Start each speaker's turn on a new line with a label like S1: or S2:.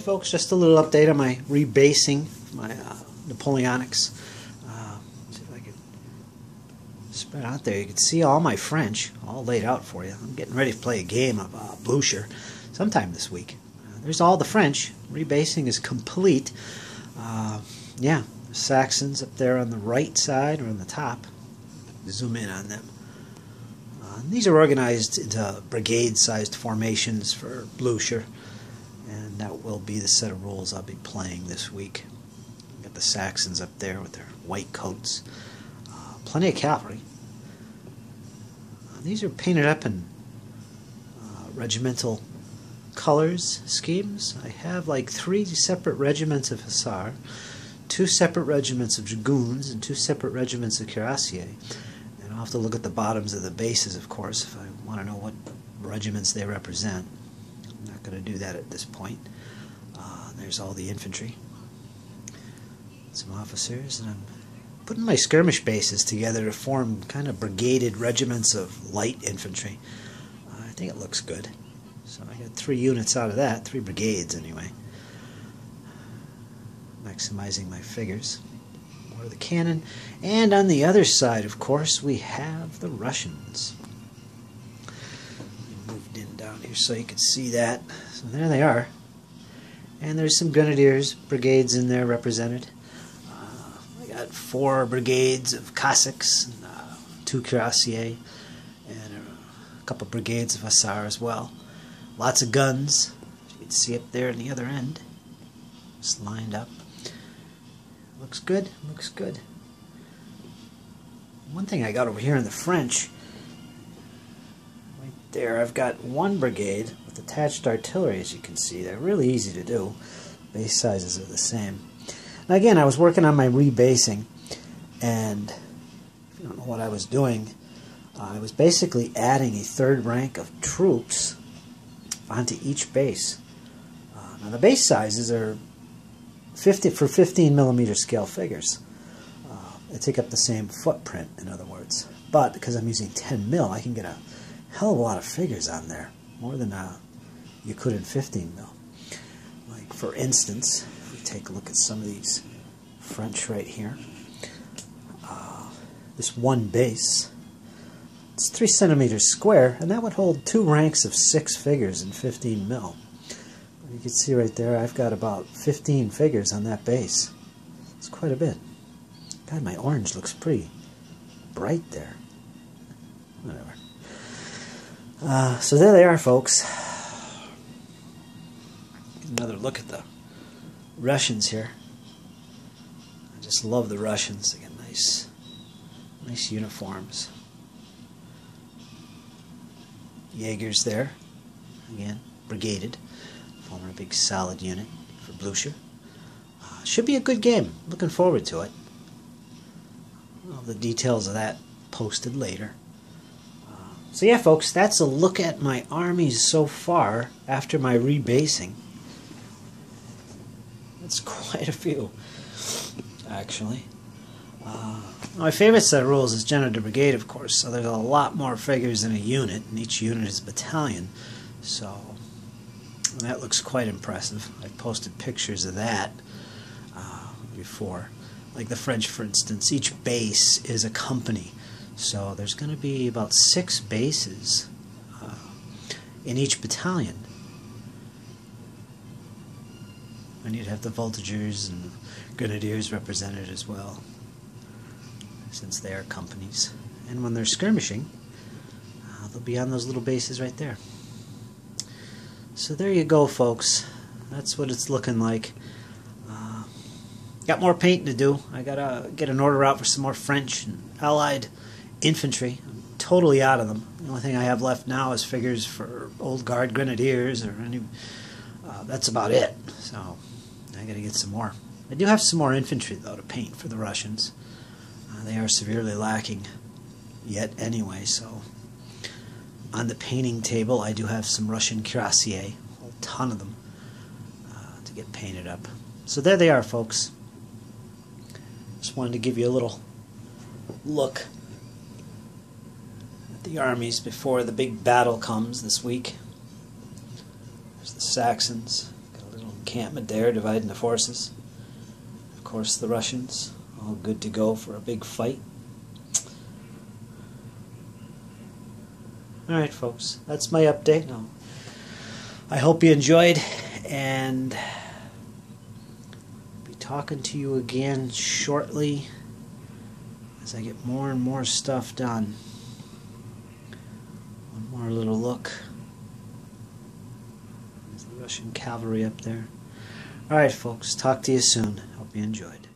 S1: folks, just a little update on my rebasing, my Napoleonics. See if I can spread out there. You can see all my French all laid out for you. I'm getting ready to play a game of Blucher sometime this week. There's all the French. Rebasing is complete. Yeah, Saxons up there on the right side or on the top. Zoom in on them. These are organized into brigade-sized formations for Blucher, and that will be the set of rules I'll be playing this week. Got the Saxons up there with their white coats. Plenty of cavalry. These are painted up in regimental colors, schemes. I have like 3 separate regiments of Hussar, 2 separate regiments of Dragoons, and 2 separate regiments of Cuirassiers. And I'll have to look at the bottoms of the bases, of course, if I want to know what regiments they represent. I'm not going to do that at this point. There's all the infantry. Some officers, and I'm putting my skirmish bases together to form kind of brigaded regiments of light infantry. I think it looks good. So I got 3 units out of that, 3 brigades anyway. Maximizing my figures. More of the cannon. And on the other side, of course, we have the Russians. Moved in down here so you can see that. So there they are. And there's some grenadiers, brigades in there represented. I got 4 brigades of Cossacks, and, 2 Cuirassiers, and a couple brigades of Hussar as well. Lots of guns, as you can see up there on the other end, just lined up. Looks good, looks good. One thing I got over here in the French, right there, I've got 1 brigade with attached artillery, as you can see. They're really easy to do. Base sizes are the same. Now again, I was working on my rebasing, and if you don't know what I was doing, I was basically adding a 3rd rank of troops onto each base. Now the base sizes are 50 for 15mm scale figures. They take up the same footprint, in other words. But because I'm using 10mm, I can get a hell of a lot of figures on there, more than you could in 15mm. Like for instance, if we take a look at some of these French right here, this one base, it's 3 centimeters square, and that would hold 2 ranks of 6 figures in 15mm. You can see right there, I've got about 15 figures on that base. It's quite a bit. God, my orange looks pretty bright there. Whatever. So there they are, folks. Another look at the Russians here. I just love the Russians. They got nice uniforms. Jaegers there, again, brigaded, forming a big solid unit for Blucher. Should be a good game. Looking forward to it. All the details of that posted later. So yeah, folks, that's a look at my armies so far after my rebasing. That's quite a few, actually. My favorite set of rules is General de Brigade, of course, so there's a lot more figures in a unit, and each unit is a battalion, so that looks quite impressive. I've posted pictures of that before. Like the French, for instance, each base is a company, so there's going to be about 6 bases in each battalion. And you'd have the voltigeurs and grenadiers represented as well, since they are companies. And when they're skirmishing, they'll be on those little bases right there. So there you go, folks. That's what it's looking like. Got more painting to do. I gotta get an order out for some more French and Allied infantry. I'm totally out of them. The only thing I have left now is figures for Old Guard Grenadiers or any. That's about it. So I gotta get some more. I do have some more infantry though to paint for the Russians. They are severely lacking yet anyway, so on the painting table I do have some Russian Cuirassiers, a whole ton of them, to get painted up. So there they are, folks. Just wanted to give you a little look at the armies before the big battle comes this week. There's the Saxons, got a little encampment there dividing the forces. Of course the Russians, all good to go for a big fight. Alright folks, that's my update. Now, I hope you enjoyed, and I'll be talking to you again shortly as I get more and more stuff done. One more little look. There's the Russian cavalry up there. Alright folks, talk to you soon. Hope you enjoyed.